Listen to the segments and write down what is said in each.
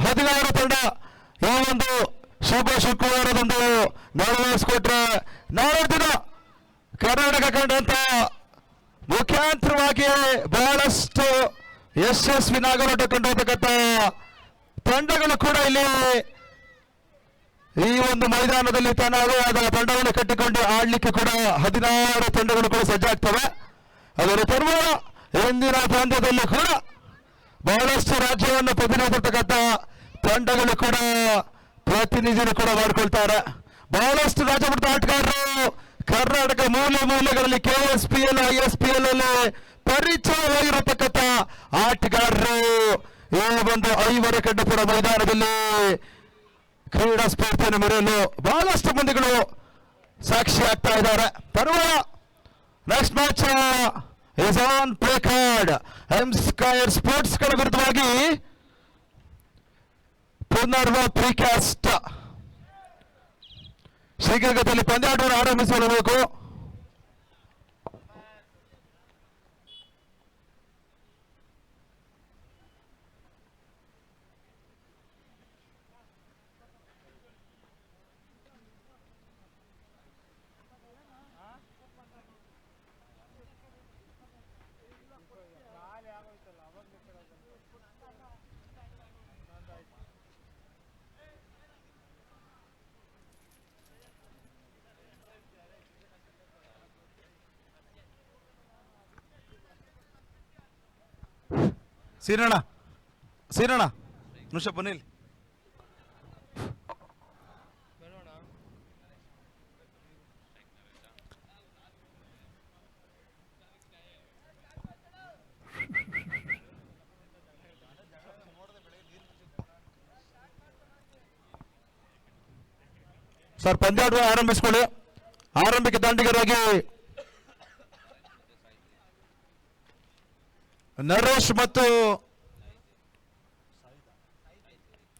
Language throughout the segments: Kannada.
16 ತಂಡ ಈ ಒಂದು ಶುಭ ಶುಕ್ರವಾರದಂದು ನೆರವೇರಿಸಿಕೊಟ್ರೆ ನಾಳೆ ದಿನ ಕರ್ನಾಟಕ ಕಂಡಂತ ಮುಖ್ಯಾಂತರವಾಗಿ ಬಹಳಷ್ಟು ಯಶಸ್ವಿ ನಾಗರಾಟ ಕಂಡಿರ್ತಕ್ಕಂಥ ತಂಡಗಳು ಕೂಡ ಇಲ್ಲಿ ಈ ಒಂದು ಮೈದಾನದಲ್ಲಿ ತನ್ನದೇ ಆದ ತಂಡವನ್ನು ಕಟ್ಟಿಕೊಂಡು ಆಡ್ಲಿಕ್ಕೆ ಕೂಡ 16 ತಂಡಗಳು ಕೂಡ ಸಜ್ಜಾಗ್ತವೆ. ಅದರ ಪರ್ವ ಎಂದಿನ ಪಂದ್ಯದಲ್ಲಿ ಕೂಡ ಬಹಳಷ್ಟು ರಾಜ್ಯವನ್ನು ಪ್ರತಿನಿಧಿಸತಕ್ಕಂಥ ತಂಡಗಳು ಕೂಡ ಪ್ರತಿನಿಧಿಗಳು ಕೂಡ ಮಾಡಿಕೊಳ್ತಾರೆ. ಬಹಳಷ್ಟು ರಾಜ್ಯ ಮಟ್ಟದ ಆಟಗಾರರು ಕರ್ನಾಟಕ ಮೂಲೆಗಳಲ್ಲಿ KSPL ISPL ಅಲ್ಲಿ ಪರಿಚಯವಾಗಿರತಕ್ಕಂಥ ಆಟಗಾರರು ಈ ಒಂದು 5 ಕಂಡಪುರ ಮೈದಾನದಲ್ಲಿ ಕ್ರೀಡಾ ಸ್ಫೂರ್ತಿಯನ್ನು ಮೆರೆಯಲು ಬಹಳಷ್ಟು ಮಂದಿಗಳು ಸಾಕ್ಷಿ ಆಗ್ತಾ ಇದ್ದಾರೆ. ಪರ್ವ next match is on play card. M-Square sports ಗಳ ವಿರುದ್ಧವಾಗಿ ಪುನರ್ವ ಪ್ರಿಕಾಸ್ಟ್ ಶೀಘ್ರಗತಿಯಲ್ಲಿ ಪಂದ್ಯಾಟವನ್ನು ಆರಂಭಿಸಿಕೊಳ್ಳಬೇಕು. ಸೀರಣ್ಣ ನುಷ ಬನ್ನಿಲ್ ಸರ್ ಪಂದ್ಯಾಟ ಆರಂಭಿಸಿಕೊಳ್ಳಿ. ಆರಂಭಿಕ ದಾಂಡಿಗರಾಗಿ ನರೇಶ್ ಮತ್ತು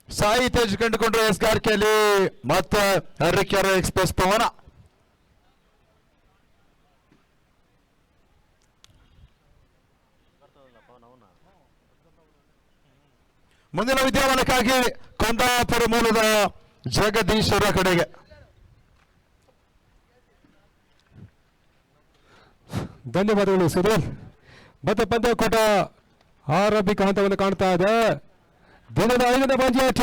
ಸಾಯಿ ತೇಜ್ ಕಂಡುಕೊಂಡ್ರು ಎಸ್ಗಾರಿಕೆಯಲ್ಲಿ ಮತ್ತೆ ಹರ್ರಿಕೆರೆ ಎಕ್ಸ್ಪ್ರೆಸ್ ಪವನ. ಮುಂದಿನ ವಿದ್ಯಮಾನಕ್ಕಾಗಿ ಕುಂದಾಪುರ ಮೂಲದ ಜಗದೀಶ್ವರ ಕಡೆಗೆ ಧನ್ಯವಾದಗಳು ಸುಧೀರ್. ಮತ್ತೆ ಪಂದ್ಯಕೂಟ ಆರಂಭಿಕ ಹಂತವನ್ನು ಕಾಣ್ತಾ ಇದೆ. ದಿನದ 5ನೇ ಪಂದ್ಯಾಟ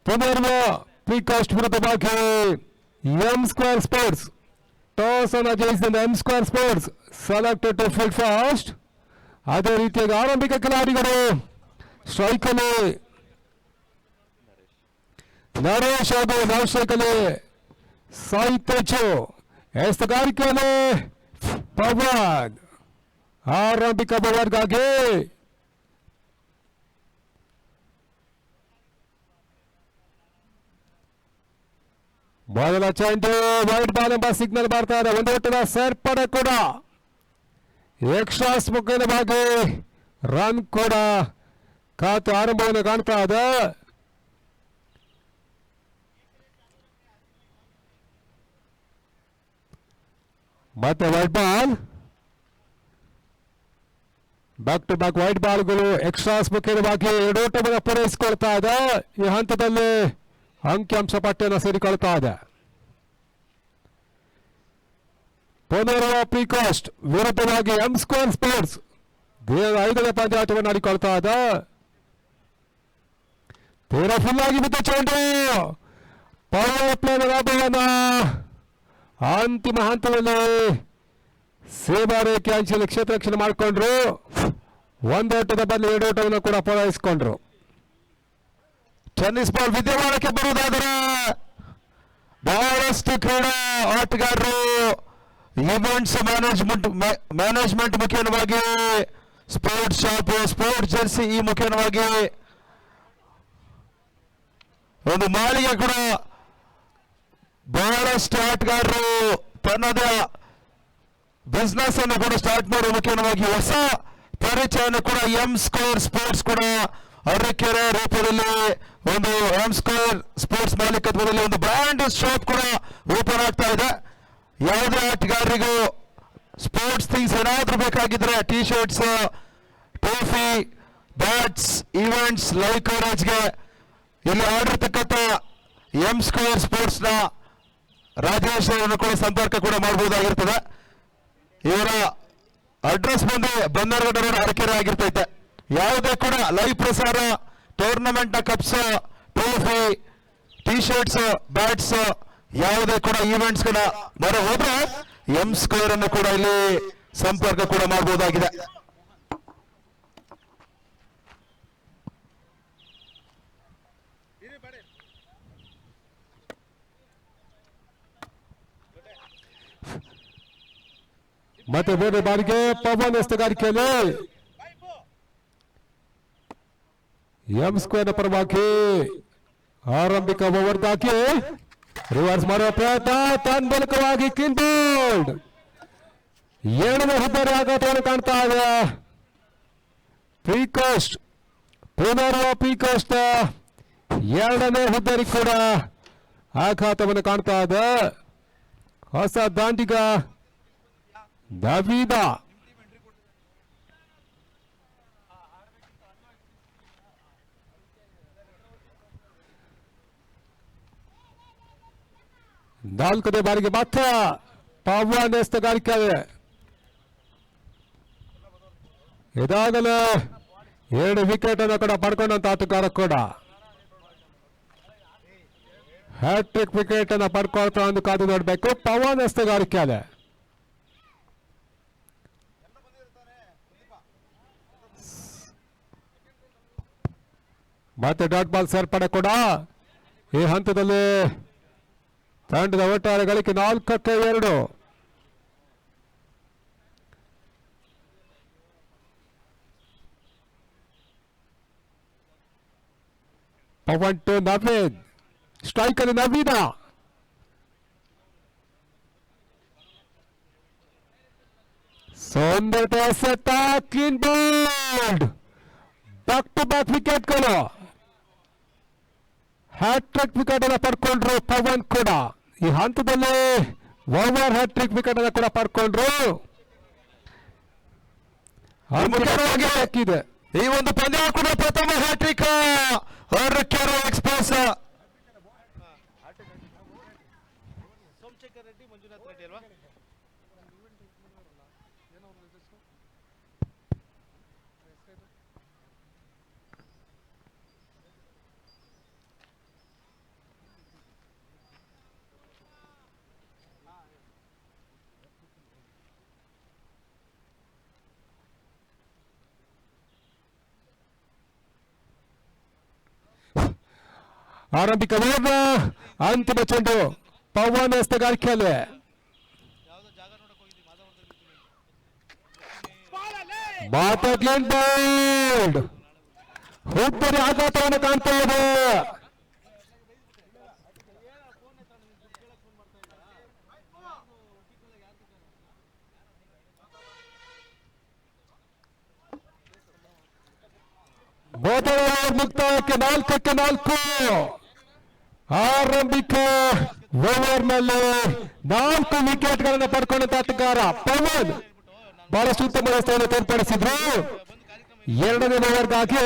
ಪುನರ್ವ ಪ್ರಿಕಾಸ್ಟ್ ವಿರುದ್ಧವಾಗಿ M-Square ಸ್ಪೋರ್ಟ್ಸ್ ಟಾಸ್ ಅನ್ನು ಜಯಿಸಿದ M-Square sports selected to field first. ಅದೇ ರೀತಿಯಾಗಿ ಆರಂಭಿಕ ಖಿಲಾಡಿಗಳು ಸ್ಟ್ರೈಕಲ್ಲಿ ನರೇಶ್ ಹಾಗೂ ನೌಶೇಕಲ್ಲಿ ಸಾಹಿತ್ಯ ಎಸ್ತಗಾರಿಕೆಯಲ್ಲಿ ಪವನ್. ಆರಂಭಿಕ ಬೌಲರ್ಗಾಗಿ ಮೊದಲ ಚೆಂಡು ವೈಡ್ ಬಾಲ್ ಎಂಬ ಸಿಗ್ನಲ್ ಬರ್ತಾ ಇದೆ. ಒಂದು ಒಟ್ಟಿನ ಸೇರ್ಪಡೆ ಕೂಡ ಎಕ್ಸ್ಟ್ರಾಸ್ ಮುಖೇನವಾಗಿ ರನ್ ಕೂಡ ಖಾತೆ ಆರಂಭವನ್ನು ಕಾಣ್ತಾ ಇದೆ. ಮತ್ತೆ wide ball, back to back wide ಬಾಲ್ಗಳು ಎಕ್ಸ್ಟ್ರಾಸ್ ಮುಖೇನವಾಗಿ ಎಡೋಟವನ್ನು ಪೂರೈಸಿಕೊಳ್ತಾ ಇದೆ. ಈ ಹಂತದಲ್ಲಿ ಅಂಕಿಅಂಶ ಪಟ್ಟಿಯನ್ನು ಸೇರಿಕೊಳ್ತಾ ಇದೆ. ಪುನರ್ವ ಪ್ರಿಕಾಸ್ಟ್ ವಿರುದ್ಧವಾಗಿ M-Square ಸ್ಪೋರ್ಟ್ಸ್ 5ನೇ ಪಂದ್ಯಾಟವನ್ನು ಆಡಿಕೊಳ್ತಾ ಇದೆ. ತೀರಾ ಫುಲ್ ಆಗಿ ಬಿದ್ದ ಚೆಂಡು ಪವರ್ ಪ್ಲೇನ ಲಾಭವನ್ನು ಅಂತಿಮ ಹಂತದಲ್ಲಿ ಸೇವಾ ರೇಖೆ ಅಂಚಲ್ಲಿ ಕ್ಷೇತ್ರ ರಕ್ಷಣೆ ಮಾಡಿಕೊಂಡ್ರು. ಒಂದೋಟದ ಬದಲು 2 ಓಟವನ್ನು ಕೂಡ ಪೂರೈಸಿಕೊಂಡ್ರು. ಟೆನ್ನಿಸ್ ಬಾಲ್ ವಿದ್ಯಮಾನಕ್ಕೆ ಬರುವುದಾದರೆ ಬಹಳಷ್ಟು ಕ್ರೀಡಾ ಆಟಗಾರರು ಇವೆಂಟ್ಸ್ ಮ್ಯಾನೇಜ್ಮೆಂಟ್ ಮುಖೇನವಾಗಿ ಸ್ಪೋರ್ಟ್ಸ್ ಶಾಪ್, ಸ್ಪೋರ್ಟ್ಸ್ ಜರ್ಸಿ ಈ ಮುಖೇನವಾಗಿ ಒಂದು ಮಾಳಿಗೆ ಕೂಡ ಬಹಳಷ್ಟು ಆಟಗಾರರು ತನ್ನದೇ ಬಿಸ್ನೆಸ್ ಅನ್ನು ಕೂಡ ಸ್ಟಾರ್ಟ್ ಮಾಡುವ ಮುಖೇನವಾಗಿ ಹೊಸ ಪರಿಚಯವನ್ನು ಕೂಡ M-Square ಸ್ಪೋರ್ಟ್ಸ್ ಕೂಡ ಅರಕೆರೆ ರೂಪದಲ್ಲಿ ಒಂದು M-Square ಸ್ಪೋರ್ಟ್ಸ್ ಮಾಲೀಕತ್ವದಲ್ಲಿ ಒಂದು ಬ್ರ್ಯಾಂಡ್ ಶಾಪ್ ಕೂಡ ಓಪನ್ ಆಗ್ತಾ ಇದೆ. ಯಾವುದೇ ಆಟಗಾರರಿಗೂ ಸ್ಪೋರ್ಟ್ಸ್ ಥಿಂಗ್ಸ್ ಏನಾದ್ರೂ ಬೇಕಾಗಿದ್ರೆ T shirts, trophy bats events live ಕವರೇಜ್ಗೆ ಇಲ್ಲಿ ಆಡಿರ್ತಕ್ಕಂಥ M² ಸ್ಪೋರ್ಟ್ಸ್ ನ ರಾಜೇಶ್ ಅವರನ್ನು ಕೂಡ ಸಂಪರ್ಕ ಕೂಡ ಮಾಡಬಹುದಾಗಿರ್ತದೆ. ಇವರ ಅಡ್ರೆಸ್ ಬಂದು ಬನ್ನರಗಡ ರೋಡ್ ಅರಕೆರೆ ಆಗಿರ್ತೈತೆ. ಯಾವುದೇ ಕೂಡ ಲೈವ್ ಪ್ರಸಾರ ಟೂರ್ನಮೆಂಟ್ ನ cups trophy T shirts bats ಯಾವುದೇ ಕೂಡ ಈವೆಂಟ್ಸ್ ಕೂಡ ಬರ ಹೋದ್ರೆ M² ಅನ್ನು ಕೂಡ ಇಲ್ಲಿ ಸಂಪರ್ಕ ಕೂಡ ಮಾಡಬಹುದಾಗಿದೆ. ಮತ್ತೆ ಬೇರೆ ಬಾರಿಗೆ ಪವನ್ ಎಸ್ತಗಾರಿಕೆಯಲ್ಲಿ M² ಪರವಾಗಿ ಆರಂಭಿಕ ಓವರ್ ಹಾಕಿ ರಿವರ್ಸ್ ಮಾಡುವ ಪ್ರಯತ್ನ ತನ್ಮೂಲಕವಾಗಿ ಕ್ಲೀನ್ ಬೋಲ್ಡ್. 7ನೇ ಹುದ್ದರಿ ಆಘಾತವನ್ನು ಕಾಣ್ತಾ ಇದೆ. ಪ್ರೀಕೋಸ್ಟ್ ಪುನರ್ವ ಪ್ರೀಕೋಸ್ಟ್ 2ನೇ ಹುದ್ದರಿ ಕೂಡ ಆಘಾತವನ್ನು ಕಾಣ್ತಾ ಇದೆ. ಹೊಸ ದಾಂಡಿಗ ದಾವಿದ ನಾಲ್ಕನೇ ಬಾರಿಗೆ ಮಾತ್ರ ಪವನ್ ಎಸ್ತಗಾರಿಕೆ ಇದಾಗಲೇ 2 ವಿಕೆಟ್ ಅನ್ನು ಕೂಡ ಪಡ್ಕೊಂಡಂತ ಆಟಗಾರ ಕೂಡ ಹ್ಯಾಟ್ರಿಕ್ ವಿಕೆಟ್ ಅನ್ನು ಪಡ್ಕೊಳ್ತಾ ಒಂದು ಕಾದು ನೋಡಬೇಕು. ಪವನ್ ಎಸ್ತಗಾರಿಕೆ ಅದೇ ಮತ್ತೆ ಡಾಟ್ ಬಾಲ್ ಸೇರ್ಪಡೆ ಕೂಡ ಈ ಹಂತದಲ್ಲಿ ತಂಡದ ಒಟ್ಟಾರೆ ಗಳಿಕೆ 4-2. ಪವನ್ ಟು ನವೀದ್, ಸ್ಟ್ರೈಕ್ ಅಲ್ಲಿ ನವೀದ ಸುಂದರತೆ ಎಸೆತ clean bowled. Back to back ವಿಕೆಟ್ಗಳು, ಹ್ಯಾಟ್ರಿಕ್ ವಿಕೆಟ್ ಅನ್ನು ಪಡ್ಕೊಂಡ್ರು ಪವನ್ ಕೂಡ. ಈ ಹಂತದಲ್ಲಿ ಓವರ್ ಹ್ಯಾಟ್ರಿಕ್ ವಿಕೆಟ್ ಅನ್ನು ಕೂಡ ಪಡ್ಕೊಂಡ್ರು. ಮುಖ್ಯವಾಗಿ ಈ ಒಂದು ಪಂದ್ಯ ಕೂಡ ಪ್ರಥಮ ಹ್ಯಾಟ್ರಿಕ್ ಅರಕೆರೆ ಎಕ್ಸ್ಪ್ರೆಸ್ ಸೋಮಶೇಖರ್ ರೆಡ್ಡಿ ಮಂಜುನಾಥ್ ರೆಡ್ಡಿ ಅಲ್ವಾ? ಆರಂಭಿಕ ಓವರ್ನ ಅಂತಿಮ ಚೆಂಡು ಪವನ್ ಎಸ್ತಗಾರಿಕೆಯಲ್ಲಿ ಕ್ಲೀನ್ ಬೋಲ್ಡ್. ಹುಬ್ಬರಿ ಆಘಾತವನ್ನು ಕಾಣ್ತಾ ಇದೆ. ಮುಕ್ತಾಯಕ್ಕೆ 4-4. ಆರಂಭಿಕ ಓವರ್ನಲ್ಲಿ 4 ವಿಕೆಟ್ಗಳನ್ನು ಪಡ್ಕೊಂಡಂತ ಆಟಗಾರ ಪವನ್ ಬಹಳಷ್ಟು ಉತ್ತಮ ವ್ಯವಸ್ಥೆಯನ್ನು ತೋರ್ಪಡಿಸಿದ್ರು. 2ನೇ ಓವರ್ಗಾಗಿ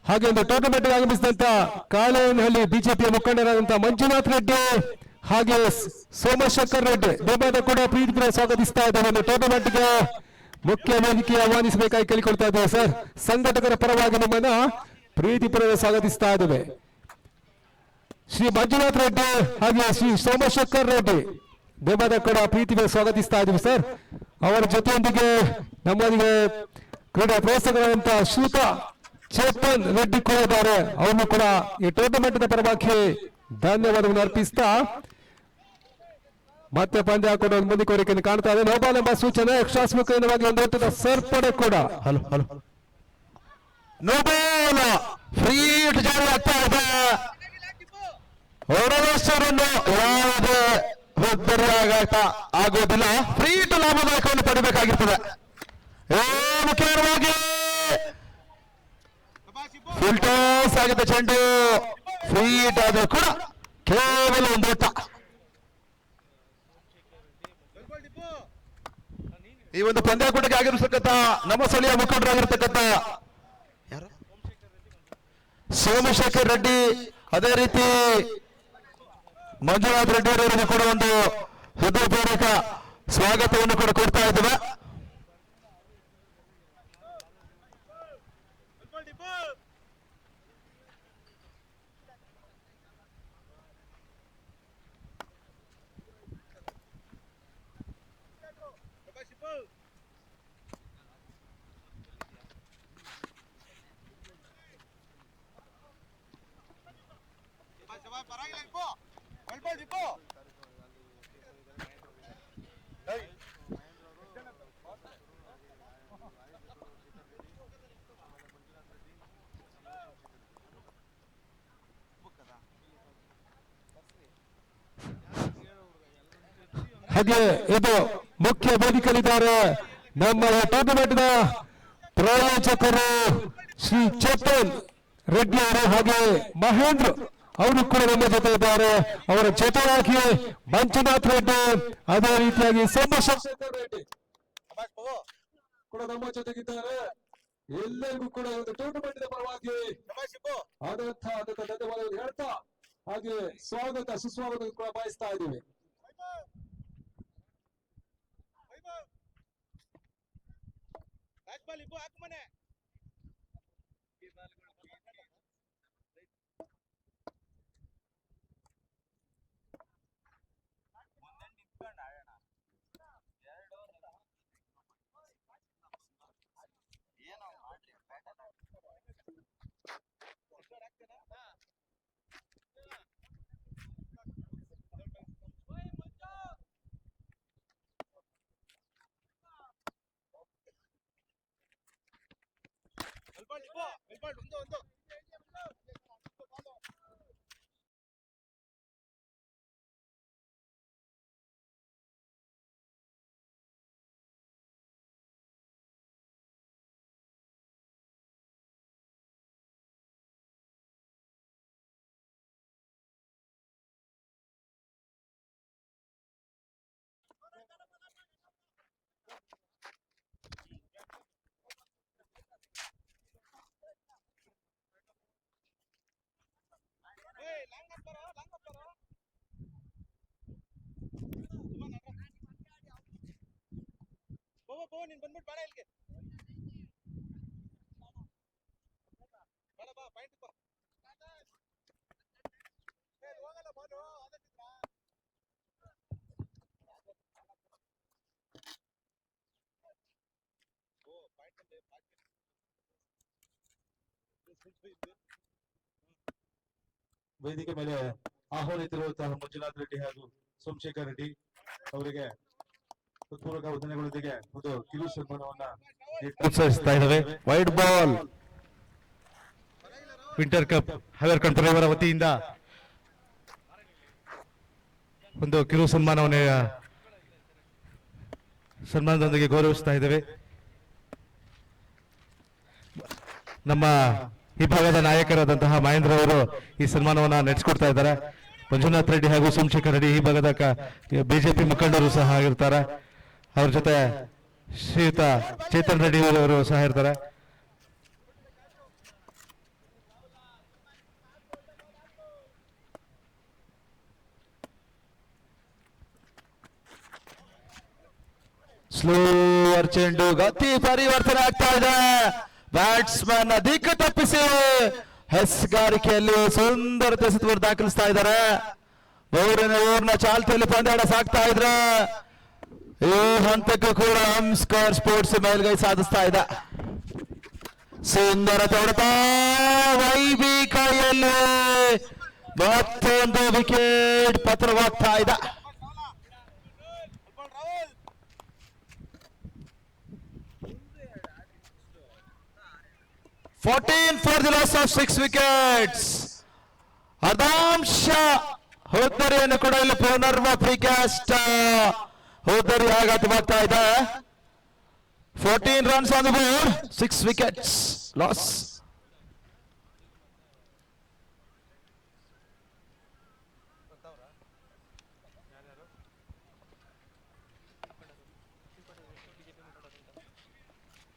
ಹಾಗೆ ಒಂದು ಟೂರ್ನಮೆಂಟ್ಗೆ ಆಗಮಿಸಿದಂತ ಕಾಳೇನಹಳ್ಳಿ ಬಿಜೆಪಿಯ ಮುಖಂಡರಾದಂತಹ ಮಂಜುನಾಥ್ ರೆಡ್ಡಿ ಹಾಗೆ ಸೋಮಶೇಖರ್ ರೆಡ್ಡಿ ಬೆಂಬಲ ಕೂಡ ಪ್ರೀತಿಪೂರ್ವಕ ಸ್ವಾಗತಿಸ್ತಾ ಇದ್ದಾರೆ. ಒಂದು ಟೂರ್ನಮೆಂಟ್ಗೆ ಮುಖ್ಯ ವೇದಿಕೆ ಆಹ್ವಾನಿಸಬೇಕಾಗಿ ಕೇಳಿಕೊಳ್ತಾ ಇದ್ದೇವೆ ಸರ್. ಸಂಘಟಕರ ಪರವಾಗಿ ನಿಮ್ಮನ್ನ ಪ್ರೀತಿಪೂರ್ವಕ ಸ್ವಾಗತಿಸ್ತಾ ಇದ್ದೇವೆ. ಶ್ರೀ ಮಂಜುನಾಥ್ ರೆಡ್ಡಿ ಹಾಗೆ ಶ್ರೀ ಸೋಮಶೇಖರ್ ರೆಡ್ಡಿ ಬೆಂಬಲ ಕೂಡ ಪ್ರೀತಿಪೂರ್ವಕ ಸ್ವಾಗತಿಸ್ತಾ ಇದ್ದೀವಿ ಸರ್. ಅವರ ಜೊತೆಯೊಂದಿಗೆ ನಮ್ಮೊಂದಿಗೆ ಕ್ರೀಡಾ ಪ್ರೋತ್ಸಾಹಕರಾದಂತಹ ಶ್ರೀಯುತ ಚೇತನ್ ರೆಡ್ಡಿ ಕೂಡ ಇದ್ದಾರೆ. ಅವನು ಕೂಡ ಈ ಟೂರ್ನಮೆಂಟ್ ಪರವಾಗಿ ಧನ್ಯವಾದವನ್ನು ಅರ್ಪಿಸ್ತಾ ಮತ್ತೆ ಪಂದ್ಯ ಕೂಡ ಒಂದು ಮುಂದೆ ಕೋರಿಕೆಯನ್ನು ಕಾಣ್ತಾ ಇದೆ. ನೋಬಾಲ್ ಎಂಬ ಸೂಚನೆ ಯಕ್ಷಾಸ್ಮುಖವಾಗಿ ಒಂದು ಹೊತ್ತದ ಸೇರ್ಪಡೆ ಕೂಡ ನೋಬಾಲ್ ಫ್ರೀ ಜಾರಿ ಆಗ್ತಾ ಇದೆ. ಹೊರದೇಶವನ್ನು ಯಾವುದೇ ಒತ್ತಡವಾಗಾಟ ಆಗೋದಿಲ್ಲ. ಫ್ರೀ ಟು ಲಾಭದಾಯಕವನ್ನು ಪಡಿಬೇಕಾಗಿರ್ತದೆ. ಮುಖ್ಯವಾಗಿ ಫುಲ್ ಟಾಸ್ ಆಗಿದೆ ಚೆಂಡು. ಫೀಟ್ ಆದರೂ ಕೂಡ ಕೇವಲ ಒಂದು ಓಟ. ಈ ಒಂದು ಪಂದ್ಯಾಕೂಟಕ್ಕೆ ಆಗಿರತಕ್ಕಂಥ ನಮ್ಮ ಸ್ಥಳೀಯ ಮುಖಂಡರಾಗಿರ್ತಕ್ಕಂಥ ಸೋಮಶೇಖರ್ ರೆಡ್ಡಿ, ಅದೇ ರೀತಿ ಮಂಜುನಾಥ್ ರೆಡ್ಡಿ ಅವರಿಗೆ ಕೂಡ ಒಂದು ಹೃದಯಪೂರ್ವಕ ಸ್ವಾಗತವನ್ನು ಕೂಡ ಕೊಡ್ತಾ ಇದ್ದೇವೆ. ಹಾಗೆ ಇದು ಮುಖ್ಯ ವೇದಿಕೆಯಲ್ಲಿದ್ದಾರೆ ನಮ್ಮ ಟೂರ್ನಮೆಂಟ್ ನ ಪ್ರಾಯೋಜಕರು ಶ್ರೀ ಚೇತನ್ ರೆಡ್ಡಿ ಅವರು, ಹಾಗೆ ಮಹೇಂದ್ರ ಅವರು ಕೂಡ ನಮ್ಮ ಜೊತೆ ಇದ್ದಾರೆ. ಅವರ ಜೊತೆಯಾಗಿ ಮಂಜುನಾಥ್ ರೆಡ್ಡಿ, ಅದೇ ರೀತಿಯಾಗಿ ಸೋಮಶೇಖರ್ ರೆಡ್ಡಿ ಕೂಡ ನಮ್ಮ ಜೊತೆಗಿದ್ದಾರೆ. ಎಲ್ಲರಿಗೂ ಕೂಡ ಒಂದು ಟೂರ್ನಮೆಂಟ್ ಪರವಾಗಿ ಆದಂತಹ ಧನ್ಯವಾದಗಳು ಹೇಳ್ತಾ, ಹಾಗೆ ಸ್ವಾಗತ ಸುಸ್ವಾಗತ ಕೂಡ ಬಯಸ್ತಾ ಇದ್ದೀವಿ. ನೀನ್ ಬಂದ್ಬಿಟ್ಟು ಬೇಡ ಇಲ್ಲಿಗೆ ಬೇಡ ಬಾ ಪಾಯಿಂಟ್ ಬಾ ಹೋಗಲ್ಲ ಬಾಲು ಅದಕ್ಕಿದ್ರ ಓ ಪಾಯಿಂಟ್ ಅಲ್ಲಿ ವೇದಿಕೆ ಮೇಲೆ ಆಹ್ವಾನಿತಿರುವಂತಹ ಮಂಜುನಾಥ್ ರೆಡ್ಡಿ ಹಾಗೂ ಸೋಮಶೇಖರ್ ರೆಡ್ಡಿ ಅವರಿಗೆ ಹೃತ್ಪೂರ್ವಕ ವಂದನೆಗಳೊಂದಿಗೆ ಒಂದು ಕಿರು ಸನ್ಮಾನವನ್ನ ಉತ್ಸವಿಸ್ತಾ ಇದ್ದಾವೆ. ವೈಡ್ ಬಾಲ್ ವಿಂಟರ್ ಕಪ್ ಹೈವರ್ ಕಂಟ್ರೋಲರ್ ವತಿಯಿಂದ ಒಂದು ಕಿರು ಸನ್ಮಾನದೊಂದಿಗೆ ಗೌರವಿಸ್ತಾ ಇದ್ದೇವೆ. ನಮ್ಮ ಈ ಭಾಗದ ನಾಯಕರಾದಂತಹ ಮಹೇಂದ್ರ ಅವರು ಈ ಸನ್ಮಾನವನ್ನ ನಡೆಸಿಕೊಡ್ತಾ ಇದ್ದಾರೆ. ಮಂಜುನಾಥ್ ರೆಡ್ಡಿ ಹಾಗೂ ಸೋಮಶೇಖರ್ ರೆಡ್ಡಿ ಈ ಭಾಗದ ಬಿಜೆಪಿ ಮುಖಂಡರು ಸಹ ಆಗಿರ್ತಾರೆ. ಅವ್ರ ಜೊತೆ ಶ್ರೀಯುತ ಚೇತನ್ ರೆಡ್ಡಿ ಅವರು ಸಹ ಇರ್ತಾರೆ. ಸ್ಲೋವರ್ ಚೆಂಡು ಗತಿ ಪರಿವರ್ತನೆ ಆಗ್ತಾ ಇದೆ. ಬ್ಯಾಟ್ಸ್ಮನ್ ದಿಕ್ಕು ತಪ್ಪಿಸಿ ಹೆಸ್ಗಾರಿಕೆಯಲ್ಲಿ ಸುಂದರ ಎಸೆತವನ್ನು ದಾಖಲಿಸ್ತಾ ಇದ್ದಾರೆ. ಮೂರನೇ ಓವರ್ನ ಚಾಲ್ತಿಯಲ್ಲಿ ಪಂದ್ಯಾಟ ಸಾಕ್ತಾ ಇದ್ರೆ ಈ ಹಂತಕ್ಕೂ ಕೂಡ ಸ್ಕೋರ್ ಸ್ಪೋರ್ಟ್ಸ್ ಮೇಲ್ಗೈ ಸಾಧಿಸ್ತಾ ಇದೆ. ಸುಂದರ ತೊಡತ ವೈಬಿ ಕೈಯಲ್ಲಿ ಮತ್ತೊಂದು ವಿಕೆಟ್ ಪತ್ರವಾಗ್ತಾ ಇದೆ. 14 for the loss of 6 wickets. Adam Shah ಹೋದ್ದರಿಯನ್ನು ಕೂಡ ಇಲ್ಲಿ ಪುನರ್ವ ಪ್ರಿಕಾಸ್ಟ್ ಹೋದ್ದರಿ ಆಘಾತವಾಗ್ತಾ ಇದೆ. 14 runs on the board, 6 wickets loss.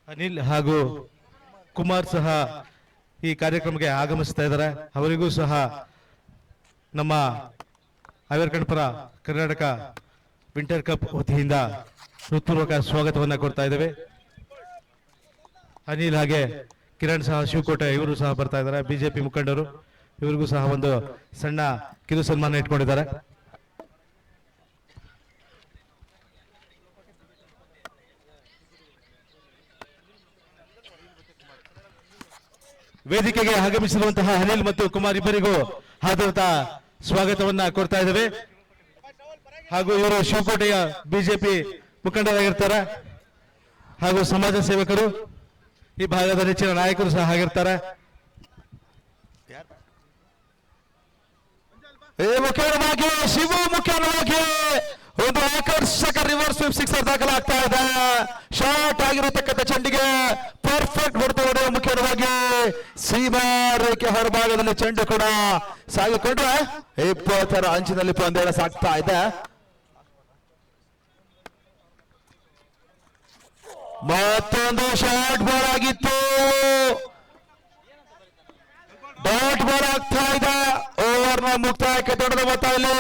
Anil ಹಾಗೂ ಕುಮಾರ್ ಸಹ ಈ ಕಾರ್ಯಕ್ರಮಕ್ಕೆ ಆಗಮಿಸ್ತಾ ಇದ್ದಾರೆ. ಅವರಿಗೂ ಸಹ ನಮ್ಮ ಐವರ್ಕಂಡ್ಪುರ ಕರ್ನಾಟಕ ವಿಂಟರ್ ಕಪ್ ವತಿಯಿಂದ ಹೃತ್ಪೂರ್ವಕ ಸ್ವಾಗತವನ್ನ ಕೊಡ್ತಾ ಇದ್ದೇವೆ. ಅನಿಲ್ ಹಾಗೆ ಕಿರಣ್ ಸಹ ಶಿವಕೋಟೆ ಇವರು ಸಹ ಬರ್ತಾ ಇದ್ದಾರೆ. ಬಿಜೆಪಿ ಮುಖಂಡರು ಇವರಿಗೂ ಸಹ ಒಂದು ಸಣ್ಣ ಕಿರು ಸನ್ಮಾನ ಇಟ್ಕೊಂಡಿದ್ದಾರೆ. ವೇದಿಕೆಗೆ ಆಗಮಿಸಿರುವಂತಹ ಅನಿಲ್ ಮತ್ತು ಕುಮಾರ್ ಇಬ್ಬರಿಗೂ ಹಾರ್ದಿಕ ಸ್ವಾಗತವನ್ನ ಕೊಡ್ತಾ ಇದ್ದೇವೆ. ಹಾಗೂ ಇವರು ಶಿವಕೋಟೆಯ ಬಿಜೆಪಿ ಮುಖಂಡರಾಗಿರ್ತಾರೆ ಹಾಗೂ ಸಮಾಜ ಸೇವಕರು, ಈ ಭಾಗದ ನೆಚ್ಚಿನ ನಾಯಕರು ಸಹ ಆಗಿರ್ತಾರೆ. ಮುಖ್ಯವಾಗಿ ಶಿವು ಮುಖ್ಯವಾಗಿ ಒಂದು ಆಕರ್ಷಕ ರಿವರ್ಸ್ ಸ್ವಿಪ್ ಸಿಕ್ಸರ್ ದಾಖಲಾಗ್ತಾ ಇದೆ. ಶಾರ್ಟ್ ಆಗಿರತಕ್ಕಂಥ ಚೆಂಡಿಗೆ ಪರ್ಫೆಕ್ಟ್ ಹೊಡೆದು ಹೊಡೆಯುವ ಮುಖ್ಯವಾಗಿ ಸೀಮಾ ರೇಖೆ ಹೊರಭಾಗದಲ್ಲಿ ಚೆಂಡು ಕೂಡ ಸಾಗಿಕೊಂಡ್ರೆ 20ರ ಅಂಚಿನಲ್ಲಿ ಪಂದ್ಯ ಸಾಗ್ತಾ ಇದೆ. ಮತ್ತೊಂದು ಶಾರ್ಟ್ ಬಾಲ್ ಆಗಿತ್ತು, ಡಾಟ್ ಬಾಲ್ ಆಗ್ತಾ ಇದೆ. ಓವರ್ ನ ಮುಕ್ತಾಯಕ್ಕೆ ದೊಡ್ಡದ ಮೊತ್ತ ಇಲ್ಲಿ.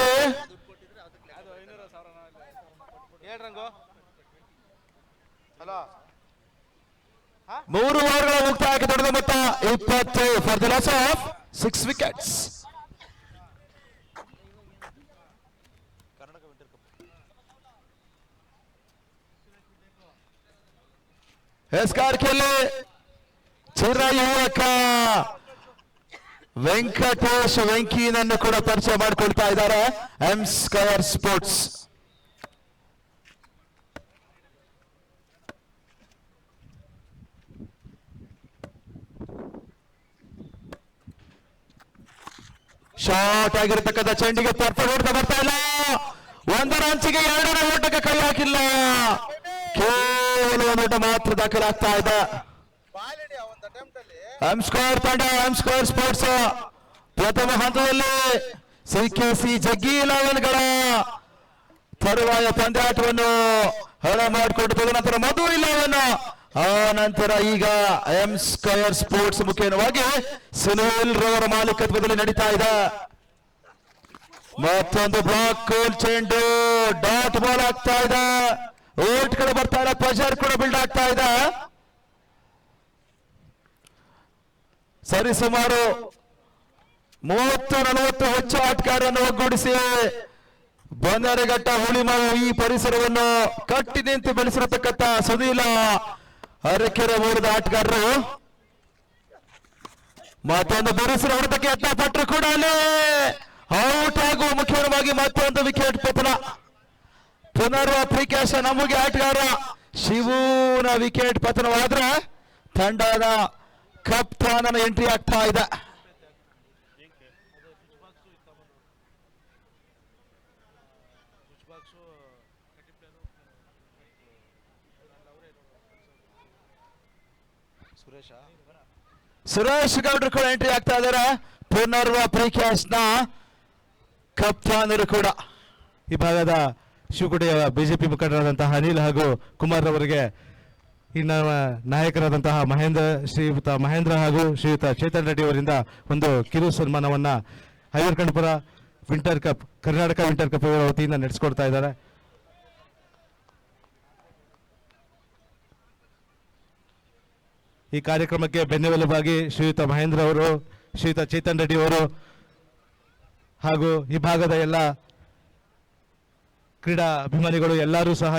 ಮೂರು ಓವರ್ಗಳ ಮುಕ್ತಾಯಕ್ಕೆ ದೊಡ್ಡದ ಮೊತ್ತ 20 for the loss of 6 wickets. ಎಸ್ಕಾರ್ ಕೆಲ್ಲಿ ಚಿರ ಯುವಕ ವೆಂಕಟೇಶ್ ವೆಂಕಿನನ್ನು ಕೂಡ ಪರಿಚಯ ಮಾಡಿಕೊಳ್ತಾ ಇದ್ದಾರೆ ಎಂ ಸ್ಕ್ವೇರ್ ಸ್ಪೋರ್ಟ್ಸ್. ಶಾರ್ಟ್ ಆಗಿರತಕ್ಕಂಥ ಚೆಂಡಿಗೆ ಪರ್ಫೆಕ್ಟ್ ಹೊಡೆದ ಬರ್ತಾ ಇಲ್ಲ. ಒಂದರ ಅಂಚಿಗೆ 2ರ ಓಟಕ್ಕೆ ಕೈ ಹಾಕಿಲ್ಲ, ಕೇವಲ ಒಂದು ಓಟ ಮಾತ್ರ ದಾಖಲಾಗ್ತಾ ಇದೆ. ಬಾಲಿಡಿ ಒಂದು ಅಟೆಂಪ್ಟ್ ಅಲ್ಲಿ ಎಂ ಸ್ಕ್ವೇರ್ ತಂಡ ಎಂ ಸ್ಕ್ವೇರ್ ಸ್ಪೋರ್ಟ್ಸ್ ಪ್ರಥಮ ಹಂತದಲ್ಲಿ ಸಿಕೆಸಿ ಜಗ್ಗಿ 11ಗಳ ತರುವಾಯ ಪಂದ್ಯಾಟವನ್ನು ಹಣ ಮಾಡಿಕೊಂಡು ತದನಂತರ ಮಧು 11, ಆ ನಂತರ ಈಗ ಎಂ ಸ್ಕ್ವೇರ್ ಸ್ಪೋರ್ಟ್ಸ್ ಮುಖೇನವಾಗಿ ಸುನಿಲ್ ರವರ ಮಾಲೀಕತ್ವದಲ್ಲಿ ನಡೀತಾ ಇದೆ. ಮತ್ತೊಂದು ಬ್ಲಾಕ್ ಕೋಲ್ ಚೆಂಡು ಡಾಟ್ ಬಾಲ್ ಆಗ್ತಾ ಇದೆ. ಓಟ್ಗಳು ಬರ್ತಾ ಇದೆ, ಪ್ರೆಷರ್ ಕೂಡ ಬಿಲ್ಡ್ ಆಗ್ತಾ ಇದೆ. ಸರಿಸುಮಾರು 30-40 ಹೆಚ್ಚು ಆಟಗಾರರನ್ನು ಒಗ್ಗೂಡಿಸಿ ಬನ್ನರಘಟ್ಟ ಹುಳಿಮಾವು ಈ ಪರಿಸರವನ್ನು ಕಟ್ಟಿ ನಿಂತು ಬೆಳೆಸಿರತಕ್ಕಂಥ ಸುನೀಲ ಅರಕೆರೆ ಮೂಡಿದ ಆಟಗಾರರು ಮತ್ತೊಂದು ಬಿರುಸಿನ ಹೊಡೆತಕ್ಕೆ ಯತ್ನ ಪಟ್ಟರು ಕೂಡ ಅಲ್ಲಿ ಔಟ್ ಆಗುವ ಮುಖ್ಯವಾಗಿ ಮತ್ತೊಂದು ವಿಕೆಟ್ ಪತನ. ಪುನರ್ವ ಪ್ರಿಕಾಶ ನಮಗೆ ಆಟಗಾರ ಶಿವೂನ ವಿಕೆಟ್ ಪತನವಾದ್ರೆ ತಂಡದ ಕಪ್ತಾನನ ಎಂಟ್ರಿ ಆಗ್ತಾ ಇದೆ. ಸುರೇಶ್ ಗೌಡ್ರು ಕೂಡ ಎಂಟ್ರಿ ಆಗ್ತಾ ಇದ್ದಾರೆ. ಪುನರ್ವ ಪ್ರಿಕಾಶ್ ನ ಕಪ್ತಾನರು ಕೂಡ ಈ ಭಾಗದ ಶಿವಕೋಟೆಯ ಬಿಜೆಪಿ ಮುಖಂಡರಾದಂತಹ ಅನಿಲ್ ಹಾಗೂ ಕುಮಾರ್ ಅವರಿಗೆ ಇನ್ನು ನಾಯಕರಾದಂತಹ ಶ್ರೀಯುತ ಮಹೇಂದ್ರ ಹಾಗೂ ಶ್ರೀಯುತ ಚೇತನ್ ರೆಡ್ಡಿ ಅವರಿಂದ ಒಂದು ಕಿರು ಸನ್ಮಾನವನ್ನ ಐವರ್ಕಂಡ್ಪುರ winter cup Karnataka winter cup ಇವರ ವತಿಯಿಂದ ನಡೆಸಿಕೊಡ್ತಾ ಇದ್ದಾರೆ. ಈ ಕಾರ್ಯಕ್ರಮಕ್ಕೆ ಬೆನ್ನೆಲುಬಾಗಿ ಶ್ರೀಯುತ ಮಹೇಂದ್ರ ಅವರು, ಶ್ರೀಯುತ ಚೇತನ್ ರೆಡ್ಡಿ ಅವರು ಹಾಗೂ ಈ ಭಾಗದ ಎಲ್ಲ ಕ್ರೀಡಾ ಅಭಿಮಾನಿಗಳು ಎಲ್ಲರೂ ಸಹ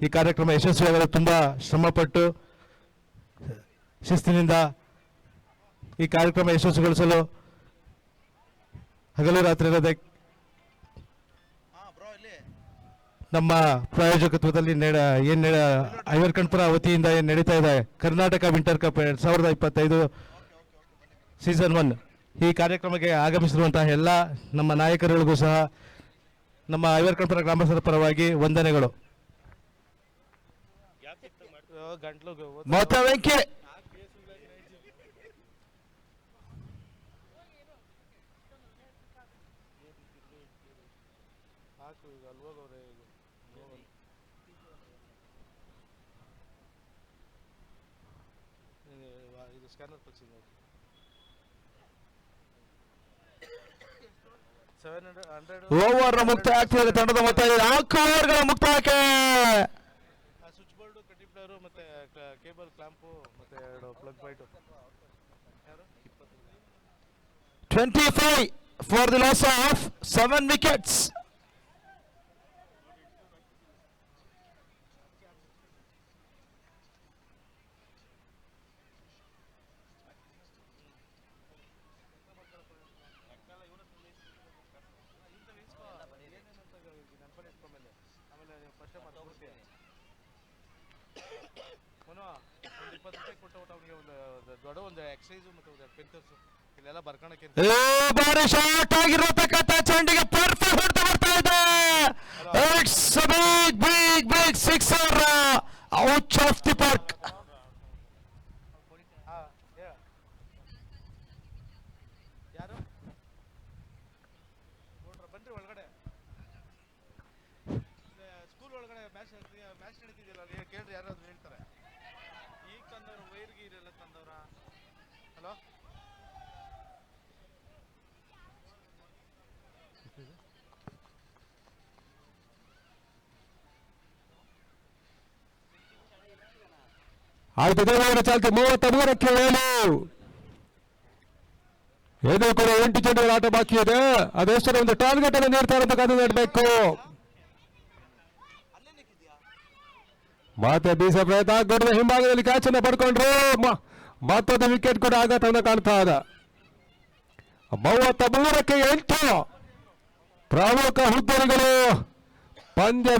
ಈ ಕಾರ್ಯಕ್ರಮ ಯಶಸ್ವಿಯಾಗಲು ತುಂಬಾ ಶ್ರಮಪಟ್ಟು ಶಿಸ್ತಿನಿಂದ ಈ ಕಾರ್ಯಕ್ರಮ ಯಶಸ್ವಿಗೊಳಿಸಲು ಹಗಲು ರಾತ್ರಿ ಇರದೆ ನಮ್ಮ ಪ್ರಾಯೋಜಕತ್ವದಲ್ಲಿ ಐವರ್ಕಂಡ್ಪುರ ವತಿಯಿಂದ ಏನ್ ನಡೀತಾ ಇದೆ ಕರ್ನಾಟಕ ವಿಂಟರ್ ಕಪ್ 2025 ಸೀಸನ್ 1 ಈ ಕಾರ್ಯಕ್ರಮಕ್ಕೆ ಆಗಮಿಸಿರುವಂತಹ ಎಲ್ಲ ನಮ್ಮ ನಾಯಕರುಗಳಿಗೂ ಸಹ ನಮ್ಮ ಐವರ್ಕಂಪುರ ಗ್ರಾಮಸ್ಥರ ಪರವಾಗಿ ವಂದನೆಗಳು. ಮೊತ್ತ ವೆಂಕಿ ಓವರ್ ಮುಕ್ತಾಯ ಆಗ್ತಿದೆ ತಂಡದ ಮೊತ್ತ 4 ಓವರ್ಗಳ ಮುಕ್ತಾಯಕ್ಕೆ. ಸ್ವಿಚ್ ಬೋರ್ಡ್ ಕಟಿಪ್ಲರು ಮತ್ತೆ ಕೇಬಲ್ ಕ್ಲಾಂಪು ಮತ್ತೆ 2 plug point 25 for the loss of 7 wickets. ದೊಡ್ಡ ಒಂದು ಎಕ್ಸೈಸು ಮತ್ತು ಪೆನ್ಸಿಲ್ಸು ಇಲ್ಲೆಲ್ಲ ಬರ್ಕೊಳಕ್ಕೆ ಬಾರಿ ಶಾರ್ಟ್ ಆಗಿರತಕ್ಕಂಥ ಚೆಂಡಿಗೆ ಪರ್ಫೆಕ್ಟ್ ಹೊಡ್ತಾ ಬರ್ತಾ ಇದೆ. It's big big big sixer out of the park. ಯಾರು ಬನ್ರಿ ಒಳಗಡೆ, ಸ್ಕೂಲ್ ಒಳಗಡೆ ಮ್ಯಾಚ್ ನಡೀತಿದೆಯಲ್ಲ, ಕೇಳ್ರಿ ಯಾರಾದ್ರೂ ಹೇಳ್ತಾರೆ. ಈಗ ತಂದವ್ರು ವೈರ್ಗೆ ಇರಲ್ಲ ತಂದವ್ರ. ಹಲೋ ಆಯ್ತು, ದೇವರ ಚಾಲ್ತಿ 33ಕ್ಕೆ 7. ಇದು ಕೂಡ 8 ಚೆಂಡುಗಳ ಆಟ ಬಾಕಿ ಇದೆ. ಅದೆಷ್ಟರ ಒಂದು ಟಾರ್ಗೆಟ್ ಅನ್ನು ನೀಡ್ತಾರೆ ಅಂತ ಕಾದು ನೋಡಬೇಕು. ಮತ್ತೆ ಬೀಸ ಪ್ರಯತ್ನ ಗಡಿಯ ಹಿಂಭಾಗದಲ್ಲಿ ಕ್ಯಾಚ್ ಅನ್ನು ಪಡ್ಕೊಂಡ್ರು. ಮತ್ತೊಂದು ವಿಕೆಟ್ ಕೂಡ ಆಘಾತವನ್ನು ಕಾಣ್ತಾ ಇದೆ. 33ಕ್ಕೆ 8 ಪ್ರಮುಖ ಹುದ್ದೆಗಳು ಪಂದ್ಯ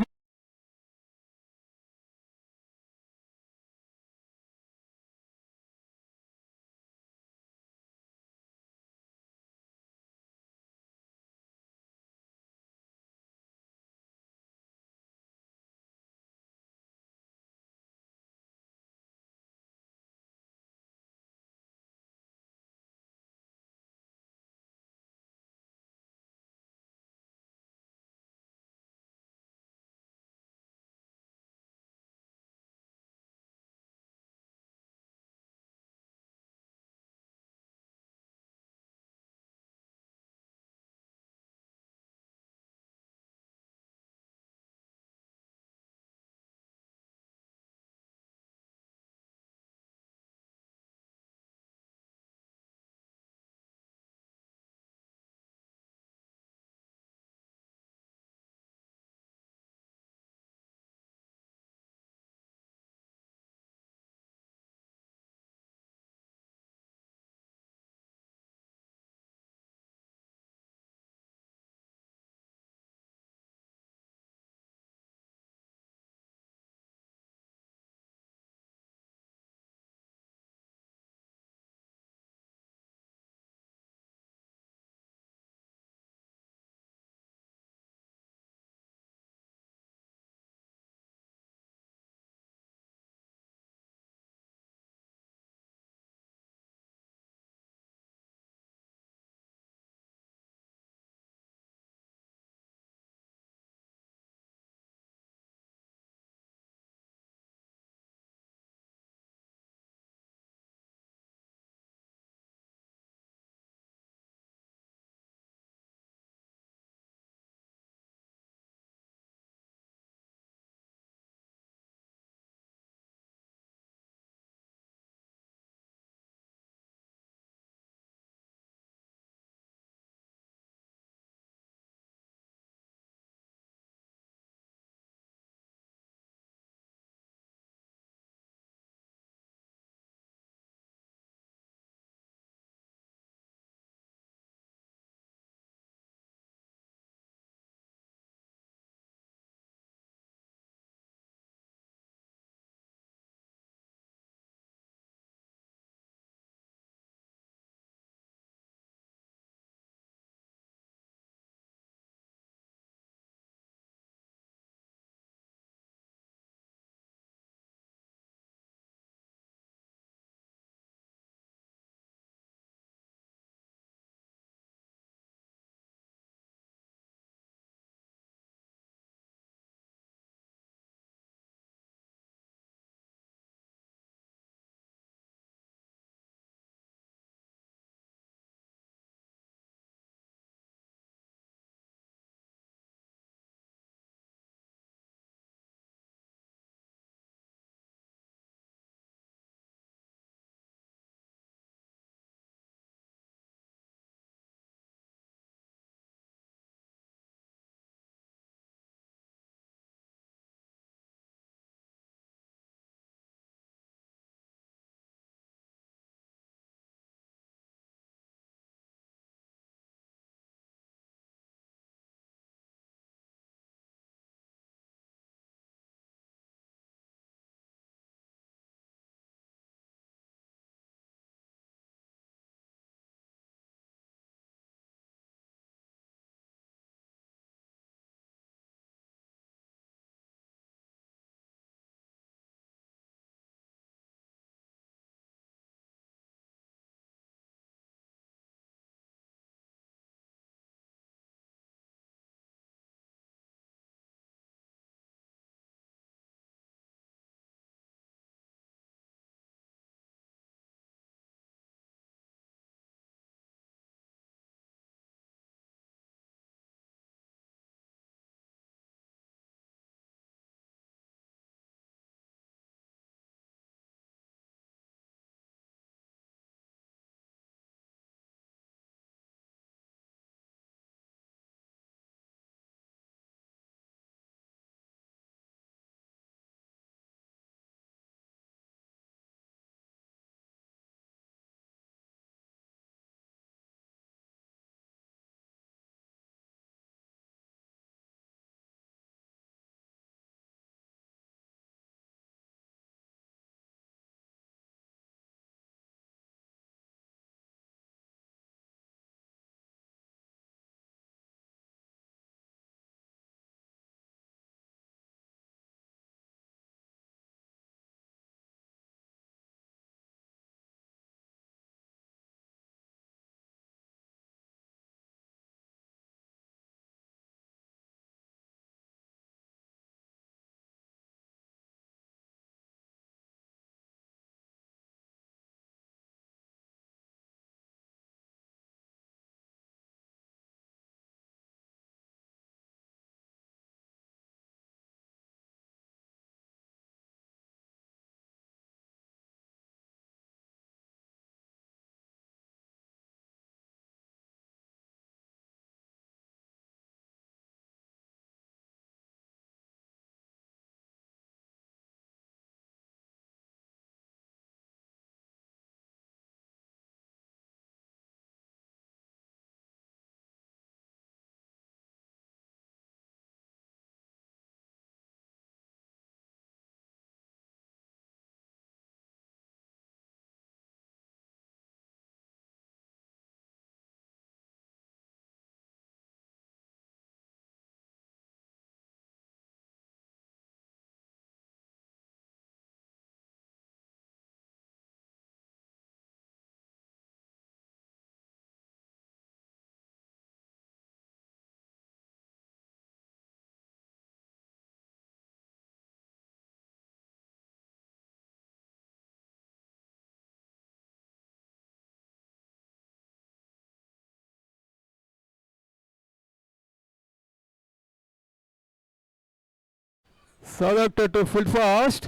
ಸೆಲೆಕ್ಟೆಡ್ ಟು ಫುಲ್ ಫಾಸ್ಟ್.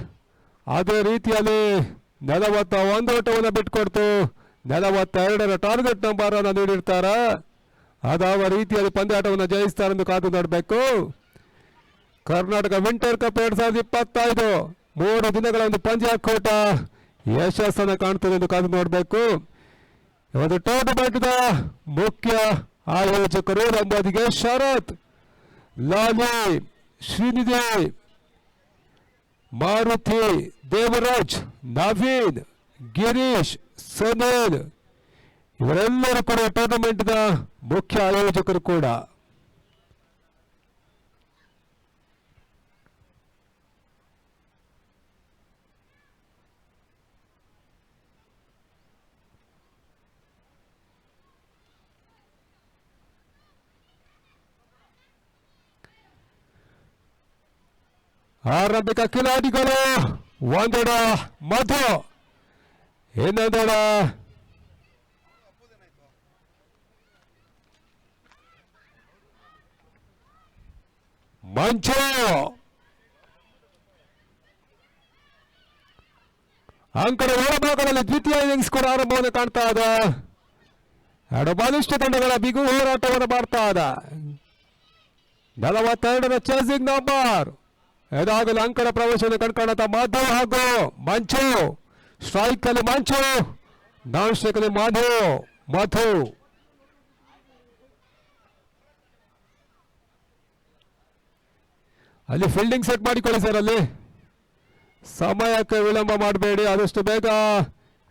ಅದೇ ರೀತಿಯಲ್ಲಿ 41 ಓಟವನ್ನು ಬಿಟ್ಕೊಡ್ತು 42ರ ಟಾರ್ಗೆಟ್ ನಂಬರ್ ಅನ್ನು ನೀಡಿರ್ತಾರೆ. ಅದಾವ ರೀತಿಯಲ್ಲಿ ಪಂದ್ಯಾಟವನ್ನು ಜಯಿಸ್ತಾರೆಂದು ಕಾದು ನೋಡಬೇಕು. ಕರ್ನಾಟಕ ವಿಂಟರ್ ಕಪ್ 2025 3 ದಿನಗಳ ಒಂದು ಪಂದ್ಯಾಕೂಟ ಯಶಸ್ಸನ್ನು ಕಾಣ್ತದೆ ಎಂದು ಕಾದು ನೋಡಬೇಕು. ಇವತ್ತು ಟೂರ್ನಮೆಂಟ್ನ ಮುಖ್ಯ ಆಯೋಜಕರು ನಮ್ಮೊಂದಿಗೆ ಶರತ್, ಲಾಲಿ, ಶ್ರೀನಿಧಿ, ಮಾರುತಿ, ದೇವರಾಜ್, ನವೀನ್, ಗಿರೀಶ್, ಸುನೀಲ್ ಇವರೆಲ್ಲರೂ ಕೂಡ ಟೂರ್ನಮೆಂಟ್ನ ಮುಖ್ಯ ಆಯೋಜಕರು ಕೂಡ. ಆರಂಭಿಕ ಕಿಲಾಡಿಗಳು ಒಂದೆಡ ಮಧು, ಇನ್ನೊಂದೆಡ ಮಂಚು. ಅಂಕಣ ಒಳಭಾಗದಲ್ಲಿ ದ್ವಿತೀಯ ಇನ್ನಿಂಗ್ಸ್ ಕೂಡ ಆರಂಭವನ್ನು ಕಾಣ್ತಾ ಇದೆ. ಎರಡು ಬಲಿಷ್ಠ ತಂಡಗಳ ಬಿಗು ಹೋರಾಟವನ್ನು ಮಾಡ್ತಾ ಇದೆ. 42ರ ಚೇಸಿಂಗ್ ನಂಬರ್ ಇದಾಗಲೇ ಅಂಕಣ ಪ್ರವೇಶವನ್ನು ಕಂಡುಕೊಂಡಂತ ಮಧು ಹಾಗೂ ಮಂಚು. ಸ್ಟ್ರೈಕ್ ಅಲ್ಲಿ ಮಂಚು, ನಾನ್ ಸ್ಟ್ರೈಕ್ ಅಲ್ಲಿ ಮಧು. ಅಲ್ಲಿ ಫೀಲ್ಡಿಂಗ್ ಸೆಟ್ ಮಾಡಿಕೊಳ್ಳಿ ಸರ್. ಅಲ್ಲಿ ಸಮಯಕ್ಕೆ ವಿಳಂಬ ಮಾಡಬೇಡಿ, ಆದಷ್ಟು ಬೇಗ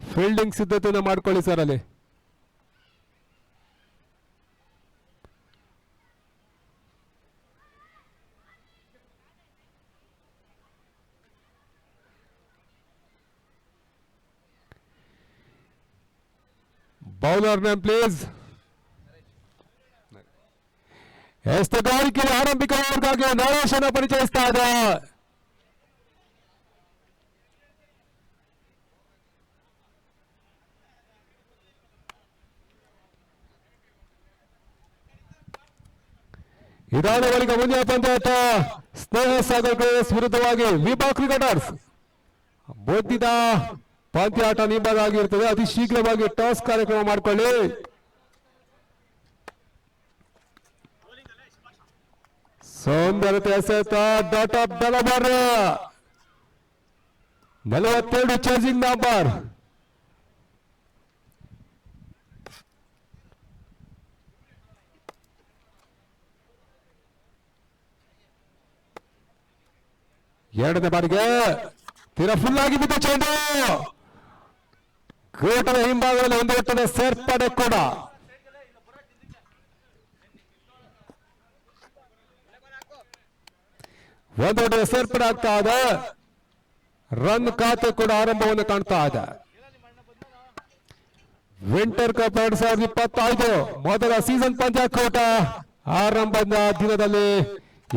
ಫೀಲ್ಡಿಂಗ್ ಸಿದ್ಧತೆಯನ್ನು ಮಾಡ್ಕೊಳ್ಳಿ ಸರ್. ಅಲ್ಲಿ ಬೌಲರ್ ನೇಮ್ ಪ್ಲೀಸ್. ಎಸ್ತಗಾರಿಕೆ ಆರಂಭಿಕ ಓವರ್ಗಾಗಿ ನರೇಶನ ಪರಿಚಯಿಸ್ತಾ ಇದೆ. ಇದಾದ ಬಳಿಕ ಮುಂದಿನ ಪಂದ್ಯಾಟ ಸ್ನೇಹ ಸಾಗರ್ ಕ್ರಿಕೆಟರ್ಸ್ ವಿರುದ್ಧವಾಗಿ ವಿಭಾ ಕ್ರಿಕೆಟರ್ಸ್. ಮುಂದಿನ ಪಂದ್ಯಾಟ ನಿಮ್ಮದಾಗಿರ್ತದೆ. ಅತಿ ಶೀಘ್ರವಾಗಿ ಟಾಸ್ ಕಾರ್ಯಕ್ರಮ ಮಾಡಿಕೊಳ್ಳಿ. ಸೌಂದರ್ಯತೆ ಎಸೆತ ಡಾಟ್ ಆಫ್ ಡೆಲಬರ್ 42 ಚೇಸಿಂಗ್ ನಂಬರ್. ಎರಡನೇ ಬಾರಿಗೆ ತೀರಾ ಫುಲ್ ಆಗಿ ಬಿದ್ದ ಚೆಂಡು. ಕೋಟದ ಹಿಂಭಾಗದಲ್ಲಿ ಒಂದು ಒಟ್ಟದ ಸೇರ್ಪಡೆ ಕೂಡ. ಒಂದು ಒಟ್ಟದ ಸೇರ್ಪಡೆ ಆಗ್ತಾ ಇದೆ. ರನ್ ಖಾತೆ ಕೂಡ ಆರಂಭವನ್ನು ಕಾಣ್ತಾ ಇದೆ. ವಿಂಟರ್ ಕಪ್ 2025 ಮೊದಲ ಸೀಸನ್ ಪಂದ್ಯಾಕೂಟ ಆರಂಭದ ದಿನದಲ್ಲಿ